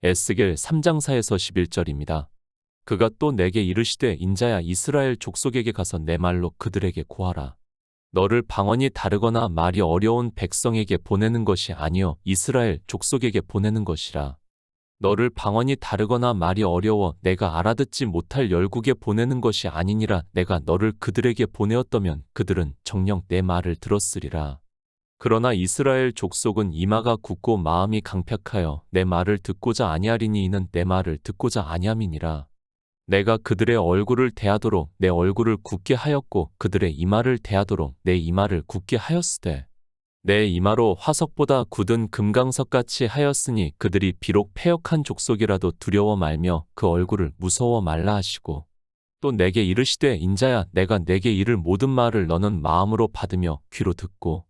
에스겔 3장 4에서 11절입니다. 그가 또 내게 이르시되 인자야 이스라엘 족속에게 가서 내 말로 그들에게 고하라. 너를 방언이 다르거나 말이 어려운 백성에게 보내는 것이 아니요 이스라엘 족속에게 보내는 것이라. 너를 방언이 다르거나 말이 어려워 내가 알아듣지 못할 열국에 보내는 것이 아니니라. 내가 너를 그들에게 보내었다면 그들은 정녕 내 말을 들었으리라. 그러나 이스라엘 족속은 이마가 굳고 마음이 강팍하여 내 말을 듣고자 아니하리니 이는 내 말을 듣고자 아니함이니라. 내가 그들의 얼굴을 대하도록 내 얼굴을 굳게 하였고 그들의 이마를 대하도록 내 이마를 굳게 하였으되 내 이마로 화석보다 굳은 금강석같이 하였으니 그들이 비록 패역한 족속이라도 두려워 말며 그 얼굴을 무서워 말라 하시고 또 내게 이르시되 인자야 내가 내게 이를 모든 말을 너는 마음으로 받으며 귀로 듣고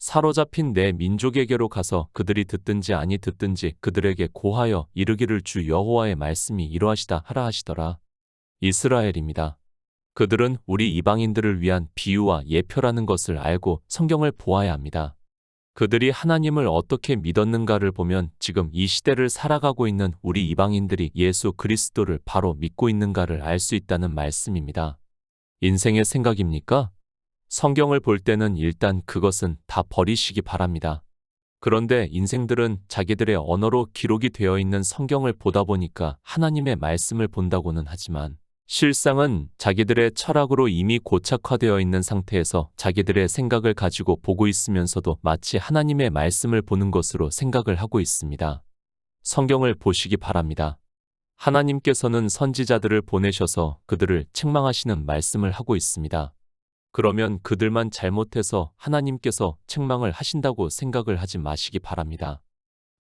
사로잡힌 내 민족에게로 가서 그들이 듣든지 아니 듣든지 그들에게 고하여 이르기를 주 여호와의 말씀이 이러하시다 하라 하시더라. 이스라엘입니다. 그들은 우리 이방인들을 위한 비유와 예표라는 것을 알고 성경을 보아야 합니다. 그들이 하나님을 어떻게 믿었는가를 보면 지금 이 시대를 살아가고 있는 우리 이방인들이 예수 그리스도를 바로 믿고 있는가를 알 수 있다는 말씀입니다. 인생의 생각입니까? 성경을 볼 때는 일단 그것은 다 버리시기 바랍니다. 그런데 인생들은 자기들의 언어로 기록이 되어 있는 성경을 보다 보니까 하나님의 말씀을 본다고는 하지만 실상은 자기들의 철학으로 이미 고착화되어 있는 상태에서 자기들의 생각을 가지고 보고 있으면서도 마치 하나님의 말씀을 보는 것으로 생각을 하고 있습니다. 성경을 보시기 바랍니다. 하나님께서는 선지자들을 보내셔서 그들을 책망하시는 말씀을 하고 있습니다. 그러면 그들만 잘못해서 하나님께서 책망을 하신다고 생각을 하지 마시기 바랍니다.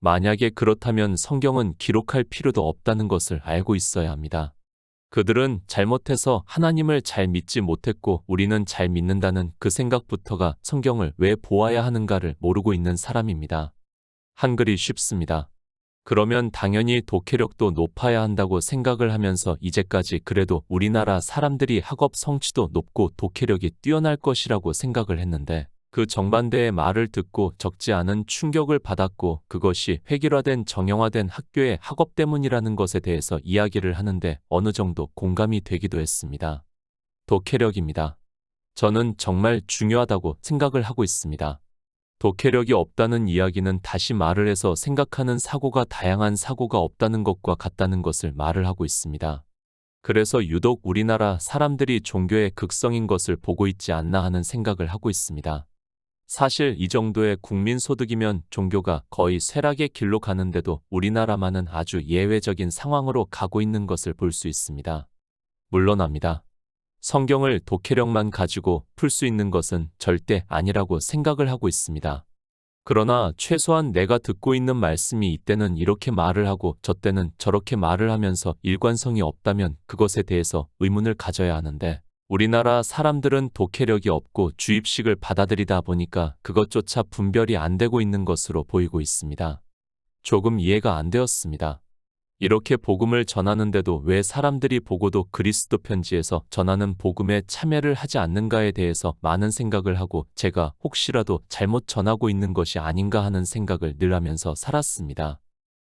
만약에 그렇다면 성경은 기록할 필요도 없다는 것을 알고 있어야 합니다. 그들은 잘못해서 하나님을 잘 믿지 못했고 우리는 잘 믿는다는 그 생각부터가 성경을 왜 보아야 하는가를 모르고 있는 사람입니다. 한글이 쉽습니다. 그러면 당연히 독해력도 높아야 한다고 생각을 하면서 이제까지 그래도 우리나라 사람들이 학업 성취도 높고 독해력이 뛰어날 것이라고 생각을 했는데 그 정반대의 말을 듣고 적지 않은 충격을 받았고 그것이 획일화된 정형화된 학교의 학업 때문이라는 것에 대해서 이야기를 하는데 어느 정도 공감이 되기도 했습니다. 독해력입니다. 저는 정말 중요하다고 생각을 하고 있습니다. 독해력이 없다는 이야기는 다시 말을 해서 생각하는 사고가 다양한 사고가 없다는 것과 같다는 것을 말을 하고 있습니다. 그래서 유독 우리나라 사람들이 종교의 극성인 것을 보고 있지 않나 하는 생각을 하고 있습니다. 사실 이 정도의 국민소득이면 종교가 거의 쇠락의 길로 가는데도 우리나라만은 아주 예외적인 상황으로 가고 있는 것을 볼 수 있습니다. 물론합니다. 성경을 독해력만 가지고 풀 수 있는 것은 절대 아니라고 생각을 하고 있습니다. 그러나 최소한 내가 듣고 있는 말씀이 이때는 이렇게 말을 하고 저때는 저렇게 말을 하면서 일관성이 없다면 그것에 대해서 의문을 가져야 하는데 우리나라 사람들은 독해력이 없고 주입식을 받아들이다 보니까 그것조차 분별이 안 되고 있는 것으로 보이고 있습니다. 조금 이해가 안 되었습니다. 이렇게 복음을 전하는데도 왜 사람들이 보고도 그리스도 편지에서 전하는 복음에 참여를 하지 않는가에 대해서 많은 생각을 하고 제가 혹시라도 잘못 전하고 있는 것이 아닌가 하는 생각을 늘 하면서 살았습니다.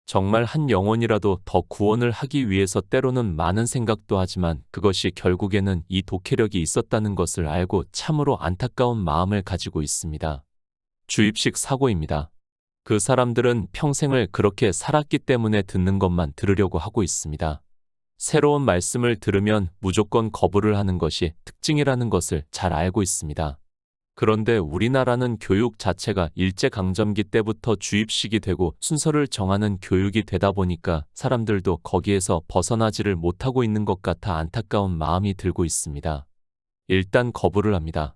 정말 한 영혼이라도 더 구원을 하기 위해서 때로는 많은 생각도 하지만 그것이 결국에는 이 독해력이 있었다는 것을 알고 참으로 안타까운 마음을 가지고 있습니다. 주입식 사고입니다. 그 사람들은 평생을 그렇게 살았기 때문에 듣는 것만 들으려고 하고 있습니다. 새로운 말씀을 들으면 무조건 거부를 하는 것이 특징이라는 것을 잘 알고 있습니다. 그런데 우리나라는 교육 자체가 일제강점기 때부터 주입식이 되고 순서를 정하는 교육이 되다 보니까 사람들도 거기에서 벗어나지를 못하고 있는 것 같아 안타까운 마음이 들고 있습니다. 일단 거부를 합니다.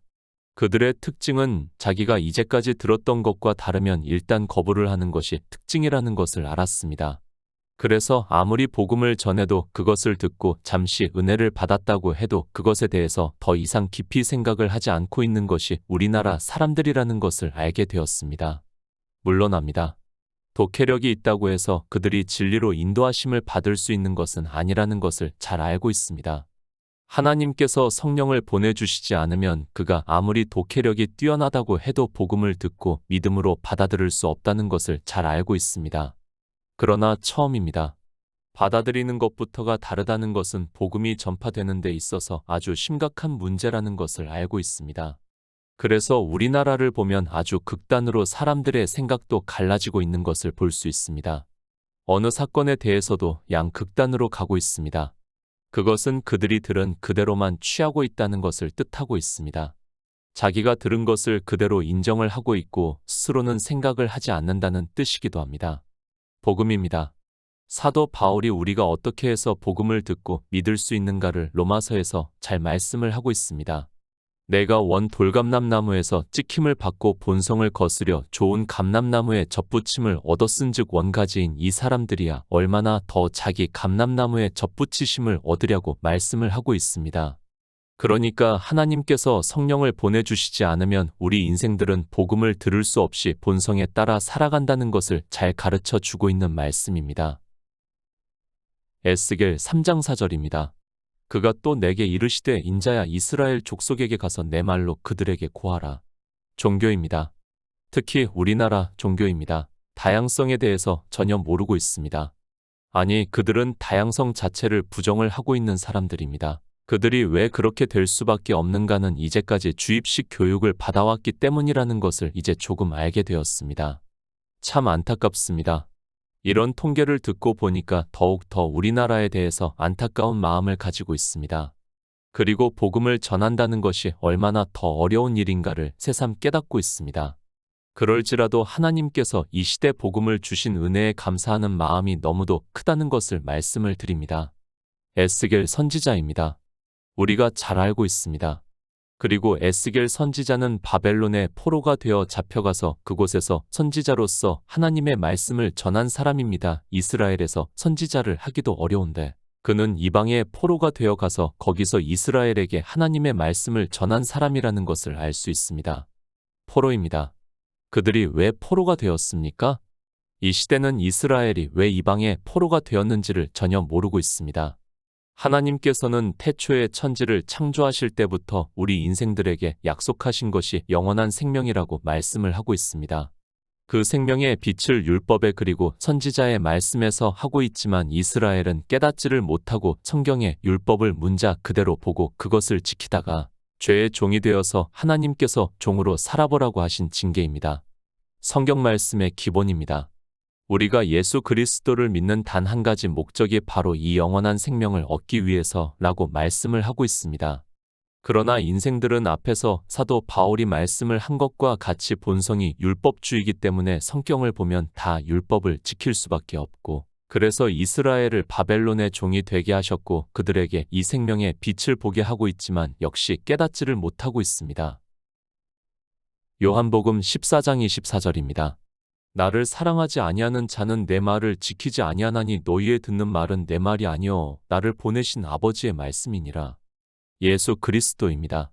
그들의 특징은 자기가 이제까지 들었던 것과 다르면 일단 거부를 하는 것이 특징이라는 것을 알았습니다. 그래서 아무리 복음을 전해도 그것을 듣고 잠시 은혜를 받았다고 해도 그것에 대해서 더 이상 깊이 생각을 하지 않고 있는 것이 우리나라 사람들이라는 것을 알게 되었습니다. 물론합니다. 독해력이 있다고 해서 그들이 진리로 인도하심을 받을 수 있는 것은 아니라는 것을 잘 알고 있습니다. 하나님께서 성령을 보내주시지 않으면 그가 아무리 독해력이 뛰어나다고 해도 복음을 듣고 믿음으로 받아들일 수 없다는 것을 잘 알고 있습니다. 그러나 처음입니다. 받아들이는 것부터가 다르다는 것은 복음이 전파되는 데 있어서 아주 심각한 문제라는 것을 알고 있습니다. 그래서 우리나라를 보면 아주 극단으로 사람들의 생각도 갈라지고 있는 것을 볼 수 있습니다. 어느 사건에 대해서도 양극단으로 가고 있습니다. 그것은 그들이 들은 그대로만 취하고 있다는 것을 뜻하고 있습니다. 자기가 들은 것을 그대로 인정을 하고 있고 스스로는 생각을 하지 않는다는 뜻이기도 합니다. 복음입니다. 사도 바울이 우리가 어떻게 해서 복음을 듣고 믿을 수 있는가를 로마서에서 잘 말씀을 하고 있습니다. 내가 원 돌감람나무에서 찍힘을 받고 본성을 거스려 좋은 감람나무에 접붙임을 얻었은즉 원가지인 이 사람들이야 얼마나 더 자기 감람나무에 접붙이심을 얻으려고 말씀을 하고 있습니다. 그러니까 하나님께서 성령을 보내주시지 않으면 우리 인생들은 복음을 들을 수 없이 본성에 따라 살아간다는 것을 잘 가르쳐 주고 있는 말씀입니다. 에스겔 3장 4절입니다. 그가 또 내게 이르시되 인자야 이스라엘 족속에게 가서 내 말로 그들에게 고하라. 종교입니다. 특히 우리나라 종교입니다. 다양성에 대해서 전혀 모르고 있습니다. 아니, 그들은 다양성 자체를 부정을 하고 있는 사람들입니다. 그들이 왜 그렇게 될 수밖에 없는가는 이제까지 주입식 교육을 받아왔기 때문이라는 것을 이제 조금 알게 되었습니다. 참 안타깝습니다. 이런 통계를 듣고 보니까 더욱 더 우리나라에 대해서 안타까운 마음을 가지고 있습니다. 그리고 복음을 전한다는 것이 얼마나 더 어려운 일인가를 새삼 깨닫고 있습니다. 그럴지라도 하나님께서 이 시대 복음을 주신 은혜에 감사하는 마음이 너무도 크다는 것을 말씀을 드립니다. 에스겔 선지자입니다. 우리가 잘 알고 있습니다. 그리고 에스겔 선지자는 바벨론의 포로가 되어 잡혀가서 그곳에서 선지자로서 하나님의 말씀을 전한 사람입니다. 이스라엘에서 선지자를 하기도 어려운데 그는 이방의 포로가 되어 가서 거기서 이스라엘에게 하나님의 말씀을 전한 사람이라는 것을 알 수 있습니다. 포로입니다. 그들이 왜 포로가 되었습니까? 이 시대는 이스라엘이 왜 이방의 포로가 되었는지를 전혀 모르고 있습니다. 하나님께서는 태초에 천지를 창조하실 때부터 우리 인생들에게 약속하신 것이 영원한 생명이라고 말씀을 하고 있습니다. 그 생명의 빛을 율법에 그리고 선지자의 말씀에서 하고 있지만 이스라엘은 깨닫지를 못하고 성경의 율법을 문자 그대로 보고 그것을 지키다가 죄의 종이 되어서 하나님께서 종으로 살아보라고 하신 징계입니다. 성경 말씀의 기본입니다. 우리가 예수 그리스도를 믿는 단 한 가지 목적이 바로 이 영원한 생명을 얻기 위해서라고 말씀을 하고 있습니다. 그러나 인생들은 앞에서 사도 바울이 말씀을 한 것과 같이 본성이 율법주의이기 때문에 성경을 보면 다 율법을 지킬 수밖에 없고 그래서 이스라엘을 바벨론의 종이 되게 하셨고 그들에게 이 생명의 빛을 보게 하고 있지만 역시 깨닫지를 못하고 있습니다. 요한복음 14장 24절입니다. 나를 사랑하지 아니하는 자는 내 말을 지키지 아니하나니 너희의 듣는 말은 내 말이 아니요 나를 보내신 아버지의 말씀이니라. 예수 그리스도입니다.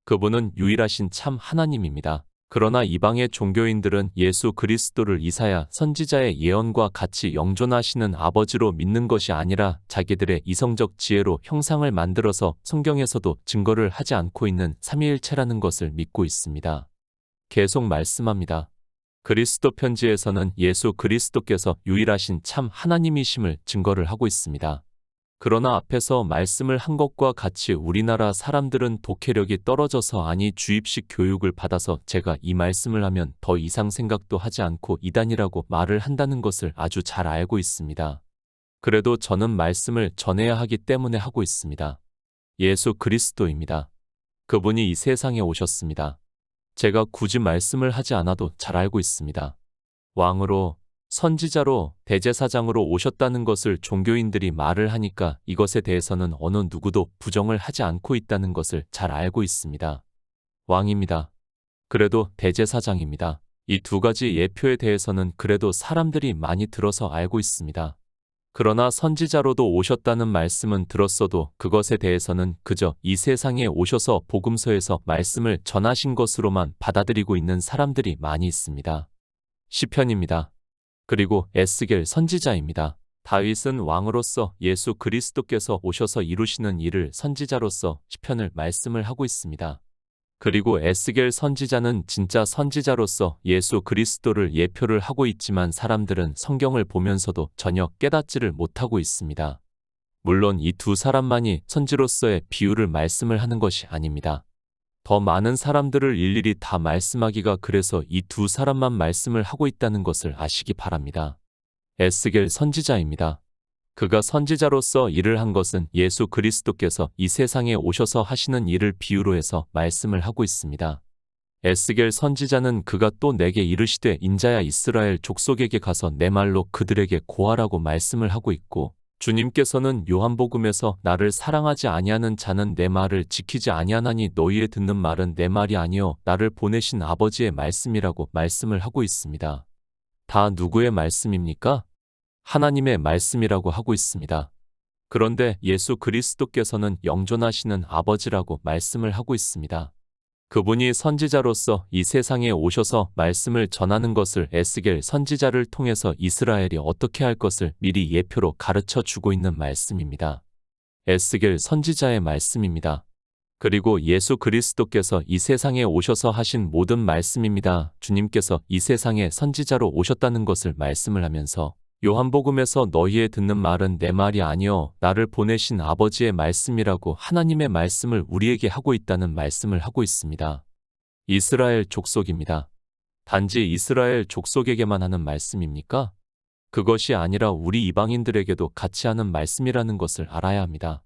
그분은 유일하신 참 하나님입니다. 그러나 이방의 종교인들은 예수 그리스도를 이사야 선지자의 예언과 같이 영존하시는 아버지로 믿는 것이 아니라 자기들의 이성적 지혜로 형상을 만들어서 성경에서도 증거를 하지 않고 있는 삼위일체라는 것을 믿고 있습니다. 계속 말씀합니다. 그리스도 편지에서는 예수 그리스도께서 유일하신 참 하나님이심을 증거를 하고 있습니다. 그러나 앞에서 말씀을 한 것과 같이 우리나라 사람들은 독해력이 떨어져서 아니 주입식 교육을 받아서 제가 이 말씀을 하면 더 이상 생각도 하지 않고 이단이라고 말을 한다는 것을 아주 잘 알고 있습니다. 그래도 저는 말씀을 전해야 하기 때문에 하고 있습니다. 예수 그리스도입니다. 그분이 이 세상에 오셨습니다. 제가 굳이 말씀을 하지 않아도 잘 알고 있습니다. 왕으로, 선지자로, 대제사장으로 오셨다는 것을 종교인들이 말을 하니까 이것에 대해서는 어느 누구도 부정을 하지 않고 있다는 것을 잘 알고 있습니다. 왕입니다. 그래도 대제사장입니다. 이 두 가지 예표에 대해서는 그래도 사람들이 많이 들어서 알고 있습니다. 그러나 선지자로도 오셨다는 말씀은 들었어도 그것에 대해서는 그저 이 세상에 오셔서 복음서에서 말씀을 전하신 것으로만 받아들이고 있는 사람들이 많이 있습니다. 시편입니다. 그리고 에스겔 선지자입니다. 다윗은 왕으로서 예수 그리스도께서 오셔서 이루시는 일을 선지자로서 시편을 말씀을 하고 있습니다. 그리고 에스겔 선지자는 진짜 선지자로서 예수 그리스도를 예표를 하고 있지만 사람들은 성경을 보면서도 전혀 깨닫지를 못하고 있습니다. 물론 이 두 사람만이 선지로서의 비유를 말씀을 하는 것이 아닙니다. 더 많은 사람들을 일일이 다 말씀하기가 그래서 이 두 사람만 말씀을 하고 있다는 것을 아시기 바랍니다. 에스겔 선지자입니다. 그가 선지자로서 일을 한 것은 예수 그리스도께서 이 세상에 오셔서 하시는 일을 비유로 해서 말씀을 하고 있습니다. 에스겔 선지자는 그가 또 내게 이르시되 인자야 이스라엘 족속에게 가서 내 말로 그들에게 고하라고 말씀을 하고 있고, 주님께서는 요한복음에서 나를 사랑하지 아니하는 자는 내 말을 지키지 아니하나니 너희의 듣는 말은 내 말이 아니요 나를 보내신 아버지의 말씀이라고 말씀을 하고 있습니다. 다 누구의 말씀입니까? 하나님의 말씀이라고 하고 있습니다. 그런데 예수 그리스도께서는 영존하시는 아버지라고 말씀을 하고 있습니다. 그분이 선지자로서 이 세상에 오셔서 말씀을 전하는 것을 에스겔 선지자를 통해서 이스라엘이 어떻게 할 것을 미리 예표로 가르쳐 주고 있는 말씀입니다. 에스겔 선지자의 말씀입니다. 그리고 예수 그리스도께서 이 세상에 오셔서 하신 모든 말씀입니다. 주님께서 이 세상에 선지자로 오셨다는 것을 말씀을 하면서 요한복음에서 너희의 듣는 말은 내 말이 아니요 나를 보내신 아버지의 말씀이라고 하나님의 말씀을 우리에게 하고 있다는 말씀을 하고 있습니다. 이스라엘 족속입니다. 단지 이스라엘 족속에게만 하는 말씀입니까? 그것이 아니라 우리 이방인들에게도 같이 하는 말씀이라는 것을 알아야 합니다.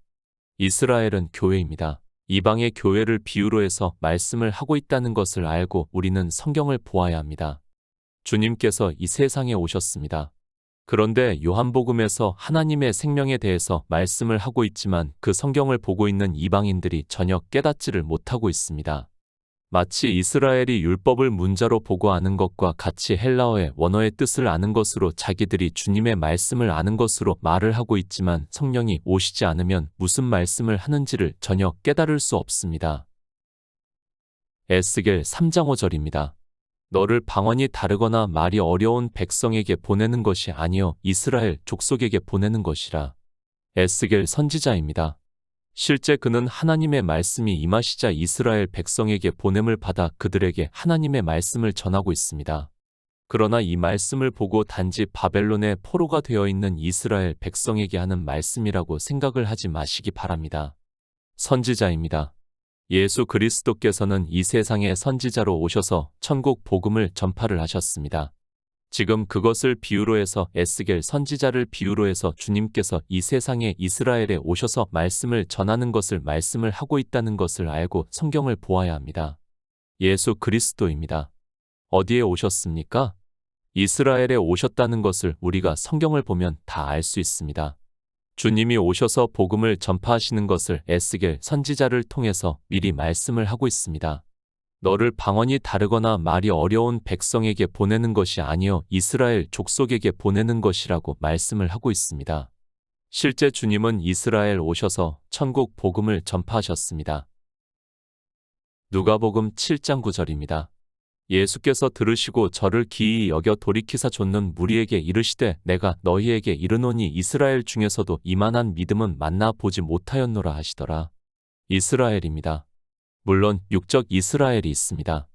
이스라엘은 교회입니다. 이방의 교회를 비유로 해서 말씀을 하고 있다는 것을 알고 우리는 성경을 보아야 합니다. 주님께서 이 세상에 오셨습니다. 그런데 요한복음에서 하나님의 생명에 대해서 말씀을 하고 있지만 그 성경을 보고 있는 이방인들이 전혀 깨닫지를 못하고 있습니다. 마치 이스라엘이 율법을 문자로 보고 아는 것과 같이 헬라어의 원어의 뜻을 아는 것으로 자기들이 주님의 말씀을 아는 것으로 말을 하고 있지만 성령이 오시지 않으면 무슨 말씀을 하는지를 전혀 깨달을 수 없습니다. 에스겔 3장 5절입니다. 너를 방언이 다르거나 말이 어려운 백성에게 보내는 것이 아니요 이스라엘 족속에게 보내는 것이라. 에스겔 선지자입니다. 실제 그는 하나님의 말씀이 임하시자 이스라엘 백성에게 보냄을 받아 그들에게 하나님의 말씀을 전하고 있습니다. 그러나 이 말씀을 보고 단지 바벨론의 포로가 되어 있는 이스라엘 백성에게 하는 말씀이라고 생각을 하지 마시기 바랍니다. 선지자입니다. 예수 그리스도께서는 이 세상에 선지자로 오셔서 천국 복음을 전파를 하셨습니다. 지금 그것을 비유로 해서 에스겔 선지자를 비유로 해서 주님께서 이 세상에 이스라엘에 오셔서 말씀을 전하는 것을 말씀을 하고 있다는 것을 알고 성경을 보아야 합니다. 예수 그리스도입니다. 어디에 오셨습니까? 이스라엘에 오셨다는 것을 우리가 성경을 보면 다 알 수 있습니다. 주님이 오셔서 복음을 전파하시는 것을 에스겔 선지자를 통해서 미리 말씀을 하고 있습니다. 너를 방언이 다르거나 말이 어려운 백성에게 보내는 것이 아니요 이스라엘 족속에게 보내는 것이라고 말씀을 하고 있습니다. 실제 주님은 이스라엘 오셔서 천국 복음을 전파하셨습니다. 누가복음 7장 9절입니다. 예수께서 들으시고 저를 기이히 여겨 돌이키사 좇는 무리에게 이르시되 내가 너희에게 이르노니 이스라엘 중에서도 이만한 믿음은 만나 보지 못하였노라 하시더라. 이스라엘입니다. 물론 육적 이스라엘이 있습니다.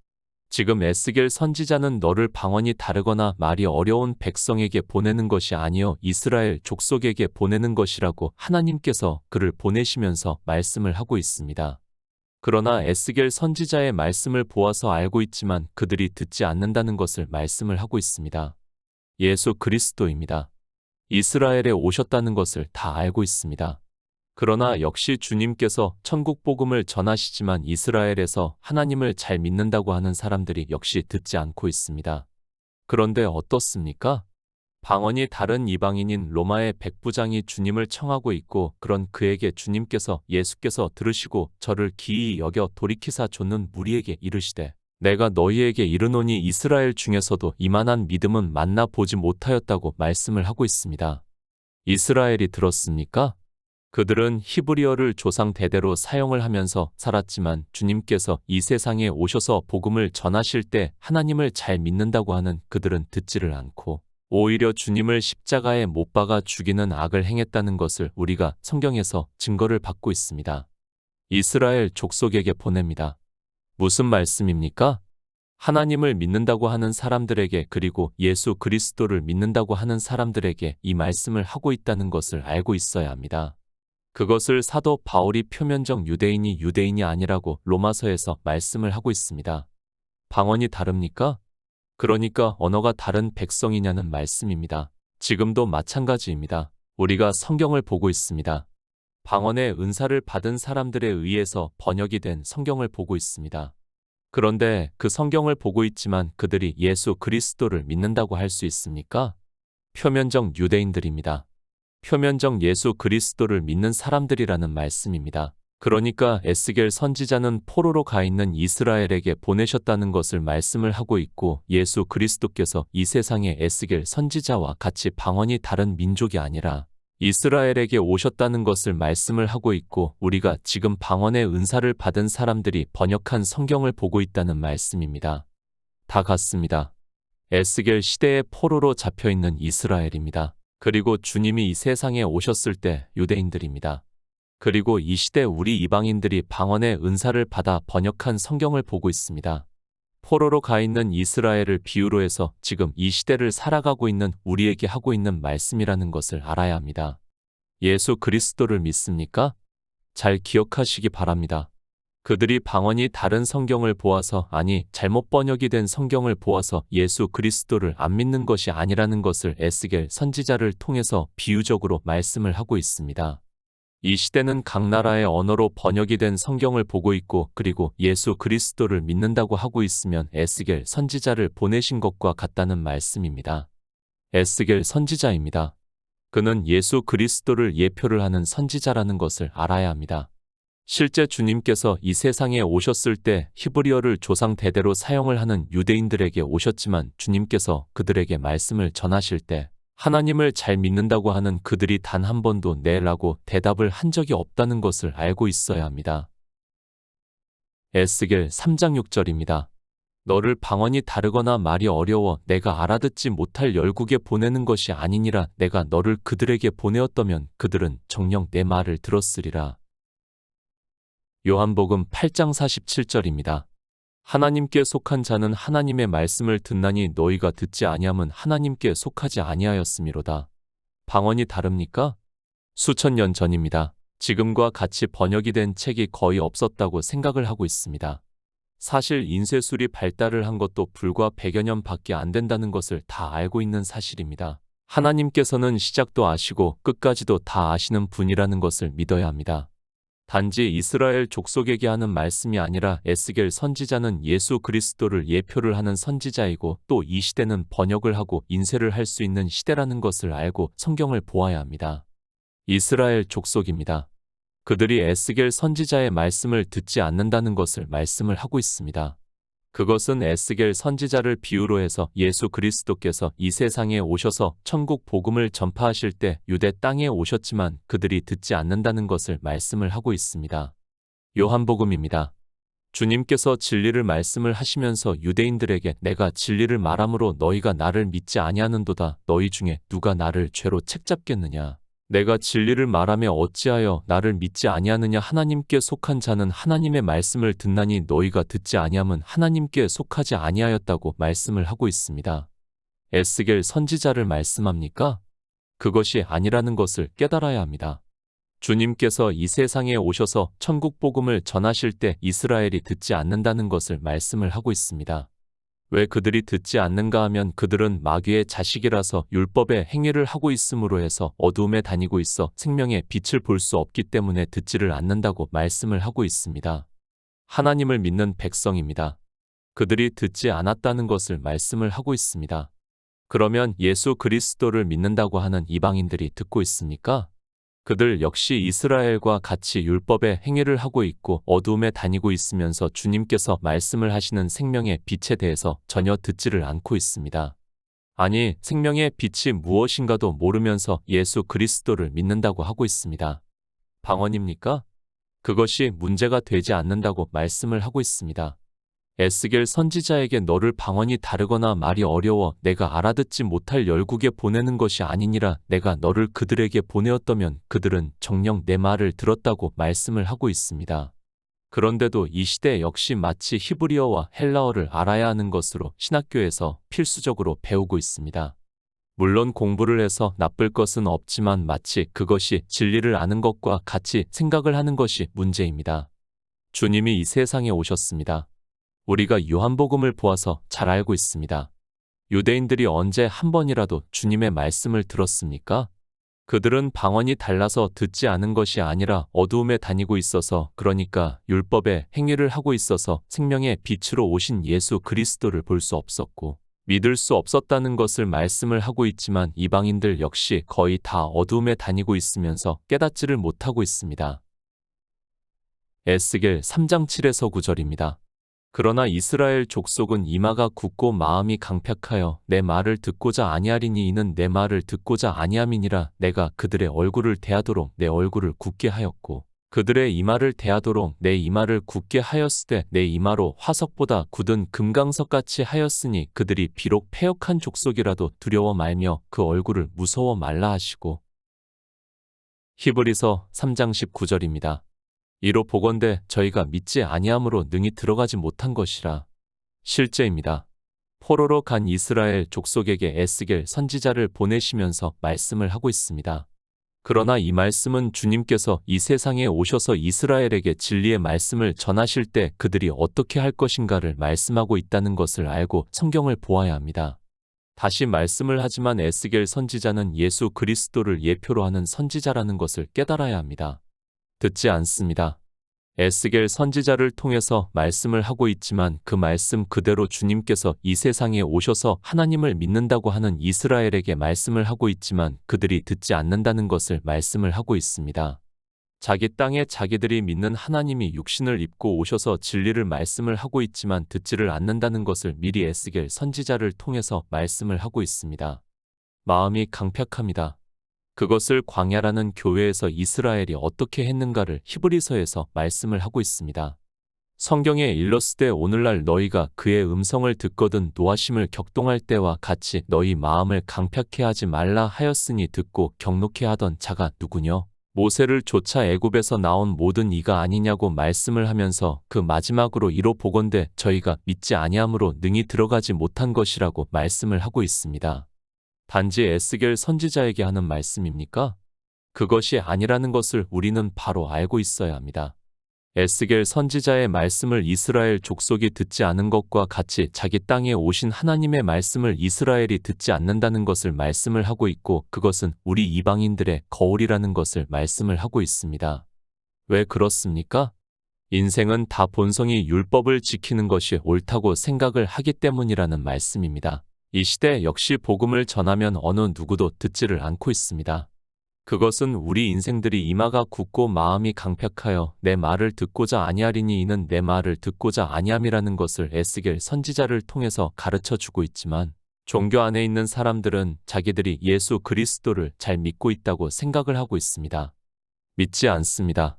지금 에스겔 선지자는 너를 방언이 다르거나 말이 어려운 백성에게 보내는 것이 아니요 이스라엘 족속에게 보내는 것이라고 하나님께서 그를 보내시면서 말씀을 하고 있습니다. 그러나 에스겔 선지자의 말씀을 보아서 알고 있지만 그들이 듣지 않는다는 것을 말씀을 하고 있습니다. 예수 그리스도입니다. 이스라엘에 오셨다는 것을 다 알고 있습니다. 그러나 역시 주님께서 천국 복음을 전하시지만 이스라엘에서 하나님을 잘 믿는다고 하는 사람들이 역시 듣지 않고 있습니다. 그런데 어떻습니까? 방언이 다른 이방인인 로마의 백부장이 주님을 청하고 있고 그런 그에게 주님께서 예수께서 들으시고 저를 기이히 여겨 돌이키사 좇는 무리에게 이르시되 내가 너희에게 이르노니 이스라엘 중에서도 이만한 믿음은 만나 보지 못하였다고 말씀을 하고 있습니다. 이스라엘이 들었습니까? 그들은 히브리어를 조상 대대로 사용을 하면서 살았지만 주님께서 이 세상에 오셔서 복음을 전하실 때 하나님을 잘 믿는다고 하는 그들은 듣지를 않고 오히려 주님을 십자가에 못 박아 죽이는 악을 행했다는 것을 우리가 성경에서 증거를 받고 있습니다. 이스라엘 족속에게 보냅니다. 무슨 말씀입니까? 하나님을 믿는다고 하는 사람들에게 그리고 예수 그리스도를 믿는다고 하는 사람들에게 이 말씀을 하고 있다는 것을 알고 있어야 합니다. 그것을 사도 바울이 표면적 유대인이 유대인이 아니라고 로마서에서 말씀을 하고 있습니다. 방언이 다릅니까? 그러니까 언어가 다른 백성이냐는 말씀입니다. 지금도 마찬가지입니다. 우리가 성경을 보고 있습니다. 방언의 은사를 받은 사람들에 의해서 번역이 된 성경을 보고 있습니다. 그런데 그 성경을 보고 있지만 그들이 예수 그리스도를 믿는다고 할 수 있습니까? 표면적 유대인들입니다. 표면적 예수 그리스도를 믿는 사람들이라는 말씀입니다. 그러니까 에스겔 선지자는 포로로 가 있는 이스라엘에게 보내셨다는 것을 말씀을 하고 있고 예수 그리스도께서 이 세상에 에스겔 선지자와 같이 방언이 다른 민족이 아니라 이스라엘에게 오셨다는 것을 말씀을 하고 있고 우리가 지금 방언의 은사를 받은 사람들이 번역한 성경을 보고 있다는 말씀입니다. 다 같습니다. 에스겔 시대의 포로로 잡혀있는 이스라엘입니다. 그리고 주님이 이 세상에 오셨을 때 유대인들입니다. 그리고 이 시대 우리 이방인들이 방언의 은사를 받아 번역한 성경을 보고 있습니다. 포로로 가 있는 이스라엘을 비유로 해서 지금 이 시대를 살아가고 있는 우리에게 하고 있는 말씀이라는 것을 알아야 합니다. 예수 그리스도를 믿습니까? 잘 기억하시기 바랍니다. 그들이 방언이 다른 성경을 보아서 아니 잘못 번역이 된 성경을 보아서 예수 그리스도를 안 믿는 것이 아니라는 것을 에스겔 선지자를 통해서 비유적으로 말씀을 하고 있습니다. 이 시대는 각 나라의 언어로 번역이 된 성경을 보고 있고 그리고 예수 그리스도를 믿는다고 하고 있으면 에스겔 선지자를 보내신 것과 같다는 말씀입니다. 에스겔 선지자입니다. 그는 예수 그리스도를 예표를 하는 선지자라는 것을 알아야 합니다. 실제 주님께서 이 세상에 오셨을 때 히브리어를 조상 대대로 사용을 하는 유대인들에게 오셨지만 주님께서 그들에게 말씀을 전하실 때 하나님을 잘 믿는다고 하는 그들이 단 한 번도 네 라고 대답을 한 적이 없다는 것을 알고 있어야 합니다. 에스겔 3장 6절입니다. 너를 방언이 다르거나 말이 어려워 내가 알아듣지 못할 열국에 보내는 것이 아니니라. 내가 너를 그들에게 보내었다면 그들은 정녕 내 말을 들었으리라. 요한복음 8장 47절입니다. 하나님께 속한 자는 하나님의 말씀을 듣나니 너희가 듣지 아니함은 하나님께 속하지 아니하였음이로다. 방언이 다릅니까? 수천 년 전입니다. 지금과 같이 번역이 된 책이 거의 없었다고 생각을 하고 있습니다. 사실 인쇄술이 발달을 한 것도 불과 100여 년밖에 안 된다는 것을 다 알고 있는 사실입니다. 하나님께서는 시작도 아시고 끝까지도 다 아시는 분이라는 것을 믿어야 합니다. 단지 이스라엘 족속에게 하는 말씀이 아니라 에스겔 선지자는 예수 그리스도를 예표를 하는 선지자이고 또 이 시대는 번역을 하고 인쇄를 할 수 있는 시대라는 것을 알고 성경을 보아야 합니다. 이스라엘 족속입니다. 그들이 에스겔 선지자의 말씀을 듣지 않는다는 것을 말씀을 하고 있습니다. 그것은 에스겔 선지자를 비유로 해서 예수 그리스도께서 이 세상에 오셔서 천국 복음을 전파하실 때 유대 땅에 오셨지만 그들이 듣지 않는다는 것을 말씀을 하고 있습니다. 요한복음입니다. 주님께서 진리를 말씀을 하시면서 유대인들에게 내가 진리를 말함으로 너희가 나를 믿지 아니하는도다. 너희 중에 누가 나를 죄로 책잡겠느냐. 내가 진리를 말하며 어찌하여 나를 믿지 아니하느냐. 하나님께 속한 자는 하나님의 말씀을 듣나니 너희가 듣지 아니함은 하나님께 속하지 아니하였다고 말씀을 하고 있습니다. 에스겔 선지자를 말씀합니까? 그것이 아니라는 것을 깨달아야 합니다. 주님께서 이 세상에 오셔서 천국 복음을 전하실 때 이스라엘이 듣지 않는다는 것을 말씀을 하고 있습니다. 왜 그들이 듣지 않는가 하면 그들은 마귀의 자식이라서 율법의 행위를 하고 있음으로 해서 어두움에 다니고 있어 생명의 빛을 볼 수 없기 때문에 듣지를 않는다고 말씀을 하고 있습니다. 하나님을 믿는 백성입니다. 그들이 듣지 않았다는 것을 말씀을 하고 있습니다. 그러면 예수 그리스도를 믿는다고 하는 이방인들이 듣고 있습니까? 그들 역시 이스라엘과 같이 율법의 행위를 하고 있고 어두움에 다니고 있으면서 주님께서 말씀을 하시는 생명의 빛에 대해서 전혀 듣지를 않고 있습니다. 아니, 생명의 빛이 무엇인가도 모르면서 예수 그리스도를 믿는다고 하고 있습니다. 방언입니까? 그것이 문제가 되지 않는다고 말씀을 하고 있습니다. 에스겔 선지자에게 너를 방언이 다르거나 말이 어려워 내가 알아듣지 못할 열국에 보내는 것이 아니니라. 내가 너를 그들에게 보내었다면 그들은 정녕 내 말을 들었다고 말씀을 하고 있습니다. 그런데도 이 시대 역시 마치 히브리어와 헬라어를 알아야 하는 것으로 신학교에서 필수적으로 배우고 있습니다. 물론 공부를 해서 나쁠 것은 없지만 마치 그것이 진리를 아는 것과 같이 생각을 하는 것이 문제입니다. 주님이 이 세상에 오셨습니다. 우리가 요한복음을 보아서 잘 알고 있습니다. 유대인들이 언제 한 번이라도 주님의 말씀을 들었습니까? 그들은 방언이 달라서 듣지 않은 것이 아니라 어두움에 다니고 있어서, 그러니까 율법의 행위를 하고 있어서 생명의 빛으로 오신 예수 그리스도를 볼 수 없었고 믿을 수 없었다는 것을 말씀을 하고 있지만 이방인들 역시 거의 다 어두움에 다니고 있으면서 깨닫지를 못하고 있습니다. 에스겔 3장 7에서 9절입니다. 그러나 이스라엘 족속은 이마가 굳고 마음이 강팍하여 내 말을 듣고자 아니하리니 이는 내 말을 듣고자 아니함이니라. 내가 그들의 얼굴을 대하도록 내 얼굴을 굳게 하였고 그들의 이마를 대하도록 내 이마를 굳게 하였으되 내 이마로 화석보다 굳은 금강석같이 하였으니 그들이 비록 패역한 족속이라도 두려워 말며 그 얼굴을 무서워 말라 하시고. 히브리서 3장 19절입니다. 이로 보건대 저희가 믿지 아니함으로 능히 들어가지 못한 것이라. 실제입니다. 포로로 간 이스라엘 족속에게 에스겔 선지자를 보내시면서 말씀을 하고 있습니다. 그러나 이 말씀은 주님께서 이 세상에 오셔서 이스라엘에게 진리의 말씀을 전하실 때 그들이 어떻게 할 것인가를 말씀하고 있다는 것을 알고 성경을 보아야 합니다. 다시 말씀을 하지만 에스겔 선지자는 예수 그리스도를 예표로 하는 선지자라는 것을 깨달아야 합니다. 듣지 않습니다. 에스겔 선지자를 통해서 말씀을 하고 있지만 그 말씀 그대로 주님께서 이 세상에 오셔서 하나님을 믿는다고 하는 이스라엘에게 말씀을 하고 있지만 그들이 듣지 않는다는 것을 말씀을 하고 있습니다. 자기 땅에 자기들이 믿는 하나님이 육신을 입고 오셔서 진리를 말씀을 하고 있지만 듣지를 않는다는 것을 미리 에스겔 선지자를 통해서 말씀을 하고 있습니다. 마음이 강팍합니다. 그것을 광야라는 교회에서 이스라엘이 어떻게 했는가를 히브리서에서 말씀을 하고 있습니다. 성경에 일렀으되 오늘날 너희가 그의 음성을 듣거든 노하심을 격동할 때와 같이 너희 마음을 강팍해 하지 말라 하였으니 듣고 경록해 하던 자가 누구뇨? 모세를 쫓아 애굽에서 나온 모든 이가 아니냐고 말씀을 하면서 그 마지막으로 이로 보건대 저희가 믿지 아니함으로 능히 들어가지 못한 것이라고 말씀을 하고 있습니다. 단지 에스겔 선지자에게 하는 말씀입니까? 그것이 아니라는 것을 우리는 바로 알고 있어야 합니다. 에스겔 선지자의 말씀을 이스라엘 족속이 듣지 않은 것과 같이 자기 땅에 오신 하나님의 말씀을 이스라엘이 듣지 않는다는 것을 말씀을 하고 있고 그것은 우리 이방인들의 거울이라는 것을 말씀을 하고 있습니다. 왜 그렇습니까? 인생은 다 본성이 율법을 지키는 것이 옳다고 생각을 하기 때문이라는 말씀입니다. 이 시대 역시 복음을 전하면 어느 누구도 듣지를 않고 있습니다. 그것은 우리 인생들이 이마가 굳고 마음이 강팍하여 내 말을 듣고자 아니하리니 이는 내 말을 듣고자 아니함이라는 것을 에스겔 선지자를 통해서 가르쳐 주고 있지만 종교 안에 있는 사람들은 자기들이 예수 그리스도를 잘 믿고 있다고 생각을 하고 있습니다. 믿지 않습니다.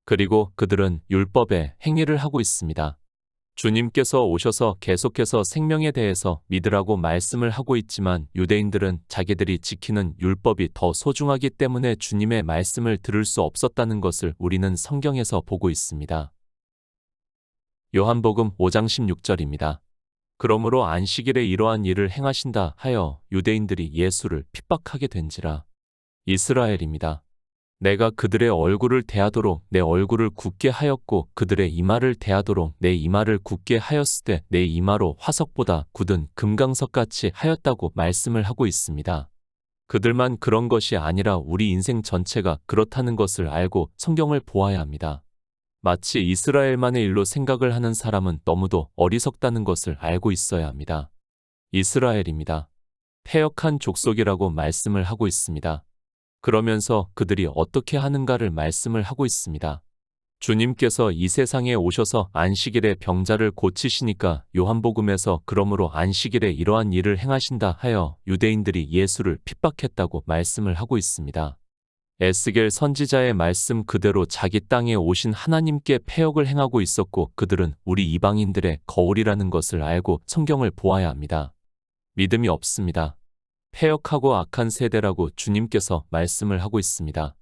그리고 그들은 율법의 행위를 하고 있습니다. 주님께서 오셔서 계속해서 생명에 대해서 믿으라고 말씀을 하고 있지만 유대인들은 자기들이 지키는 율법이 더 소중하기 때문에 주님의 말씀을 들을 수 없었다는 것을 우리는 성경에서 보고 있습니다. 요한복음 5장 16절입니다. 그러므로 안식일에 이러한 일을 행하신다 하여 유대인들이 예수를 핍박하게 된지라. 이스라엘입니다. 내가 그들의 얼굴을 대하도록 내 얼굴을 굳게 하였고 그들의 이마를 대하도록 내 이마를 굳게 하였으되 내 이마로 화석보다 굳은 금강석같이 하였다고 말씀을 하고 있습니다. 그들만 그런 것이 아니라 우리 인생 전체가 그렇다는 것을 알고 성경을 보아야 합니다. 마치 이스라엘만의 일로 생각을 하는 사람은 너무도 어리석다는 것을 알고 있어야 합니다. 이스라엘입니다. 패역한 족속이라고 말씀을 하고 있습니다. 그러면서 그들이 어떻게 하는가를 말씀을 하고 있습니다. 주님께서 이 세상에 오셔서 안식일에 병자를 고치시니까 요한복음에서 그러므로 안식일에 이러한 일을 행하신다 하여 유대인들이 예수를 핍박했다고 말씀을 하고 있습니다. 에스겔 선지자의 말씀 그대로 자기 땅에 오신 하나님께 패역을 행하고 있었고 그들은 우리 이방인들의 거울이라는 것을 알고 성경을 보아야 합니다. 믿음이 없습니다. 패역하고 악한 세대라고 주님께서 말씀을 하고 있습니다.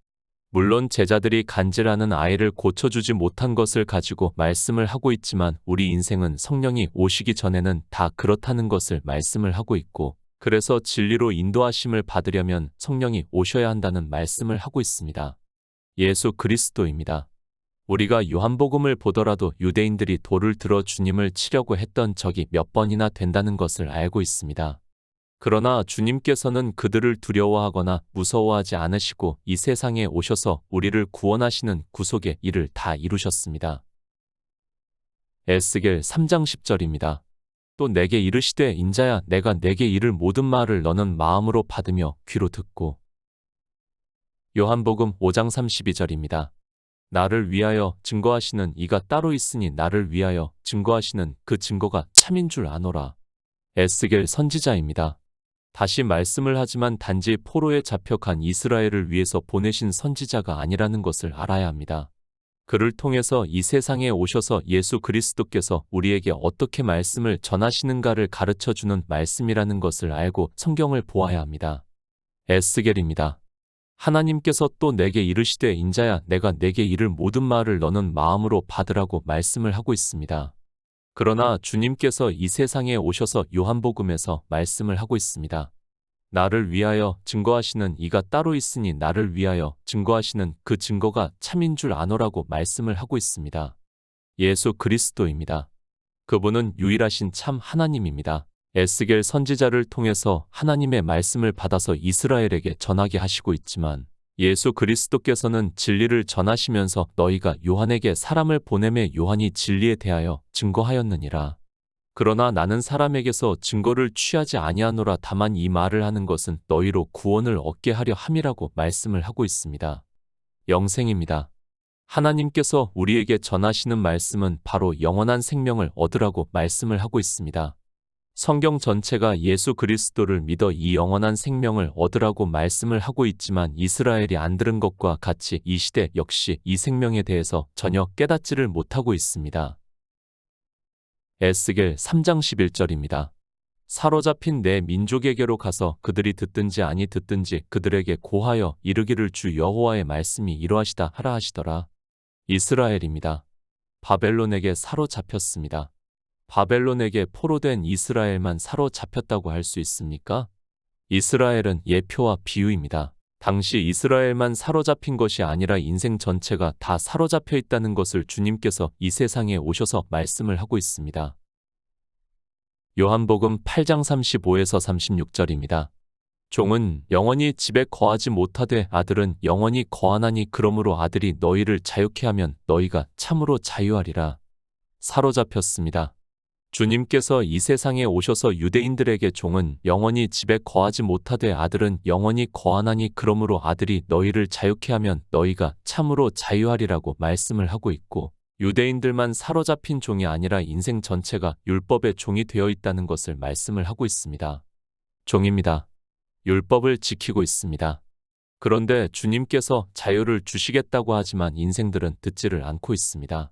물론 제자들이 간질하는 아이를 고쳐주지 못한 것을 가지고 말씀을 하고 있지만 우리 인생은 성령이 오시기 전에는 다 그렇다는 것을 말씀을 하고 있고, 그래서 진리로 인도하심을 받으려면 성령이 오셔야 한다는 말씀을 하고 있습니다. 예수 그리스도입니다. 우리가 요한복음을 보더라도 유대인들이 돌을 들어 주님을 치려고 했던 적이 몇 번이나 된다는 것을 알고 있습니다. 그러나 주님께서는 그들을 두려워하거나 무서워하지 않으시고 이 세상에 오셔서 우리를 구원하시는 구속의 일을 다 이루셨습니다. 에스겔 3장 10절입니다. 또 내게 이르시되 인자야 내가 내게 이를 모든 말을 너는 마음으로 받으며 귀로 듣고. 요한복음 5장 32절입니다. 나를 위하여 증거하시는 이가 따로 있으니 나를 위하여 증거하시는 그 증거가 참인 줄 아노라. 에스겔 선지자입니다. 다시 말씀을 하지만 단지 포로에 잡혀간 이스라엘을 위해서 보내신 선지자가 아니라는 것을 알아야 합니다. 그를 통해서 이 세상에 오셔서 예수 그리스도께서 우리에게 어떻게 말씀을 전하시는가를 가르쳐주는 말씀이라는 것을 알고 성경을 보아야 합니다. 에스겔입니다. 하나님께서 또 내게 이르시되 인자야 내가 내게 이를 모든 말을 너는 마음으로 받으라고 말씀을 하고 있습니다. 그러나 주님께서 이 세상에 오셔서 요한복음에서 말씀을 하고 있습니다. 나를 위하여 증거하시는 이가 따로 있으니 나를 위하여 증거하시는 그 증거가 참인 줄 아노라고 말씀을 하고 있습니다. 예수 그리스도입니다. 그분은 유일하신 참 하나님입니다. 에스겔 선지자를 통해서 하나님의 말씀을 받아서 이스라엘에게 전하게 하시고 있지만 예수 그리스도께서는 진리를 전하시면서 너희가 요한에게 사람을 보내매 요한이 진리에 대하여 증거하였느니라. 그러나 나는 사람에게서 증거를 취하지 아니하노라. 다만 이 말을 하는 것은 너희로 구원을 얻게 하려 함이라고 말씀을 하고 있습니다. 영생입니다. 하나님께서 우리에게 전하시는 말씀은 바로 영원한 생명을 얻으라고 말씀을 하고 있습니다. 성경 전체가 예수 그리스도를 믿어 이 영원한 생명을 얻으라고 말씀을 하고 있지만 이스라엘이 안 들은 것과 같이 이 시대 역시 이 생명에 대해서 전혀 깨닫지를 못하고 있습니다. 에스겔 3장 11절입니다. 사로잡힌 내 민족에게로 가서 그들이 듣든지 아니 듣든지 그들에게 고하여 이르기를 주 여호와의 말씀이 이러하시다 하라 하시더라. 이스라엘입니다. 바벨론에게 사로잡혔습니다. 바벨론에게 포로된 이스라엘만 사로잡혔다고 할 수 있습니까? 이스라엘은 예표와 비유입니다. 당시 이스라엘만 사로잡힌 것이 아니라 인생 전체가 다 사로잡혀 있다는 것을 주님께서 이 세상에 오셔서 말씀을 하고 있습니다. 요한복음 8장 35에서 36절입니다. 종은 영원히 집에 거하지 못하되 아들은 영원히 거하나니 그러므로 아들이 너희를 자유케 하면 너희가 참으로 자유하리라. 사로잡혔습니다. 주님께서 이 세상에 오셔서 유대인들에게 종은 영원히 집에 거하지 못하되 아들은 영원히 거하나니 그러므로 아들이 너희를 자유케 하면 너희가 참으로 자유하리라고 말씀을 하고 있고, 유대인들만 사로잡힌 종이 아니라 인생 전체가 율법의 종이 되어 있다는 것을 말씀을 하고 있습니다. 종입니다. 율법을 지키고 있습니다. 그런데 주님께서 자유를 주시겠다고 하지만 인생들은 듣지를 않고 있습니다.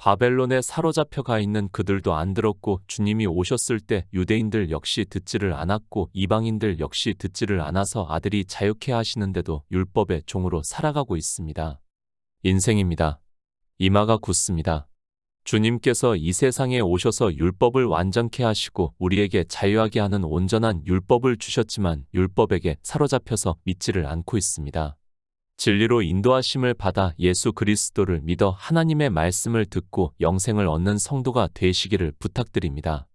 바벨론에 사로잡혀 가 있는 그들도 안 들었고 주님이 오셨을 때 유대인들 역시 듣지를 않았고 이방인들 역시 듣지를 않아서 아들이 자유케 하시는데도 율법의 종으로 살아가고 있습니다. 인생입니다. 이마가 굳습니다. 주님께서 이 세상에 오셔서 율법을 완전케 하시고 우리에게 자유하게 하는 온전한 율법을 주셨지만 율법에게 사로잡혀서 믿지를 않고 있습니다. 진리로 인도하심을 받아 예수 그리스도를 믿어 하나님의 말씀을 듣고 영생을 얻는 성도가 되시기를 부탁드립니다.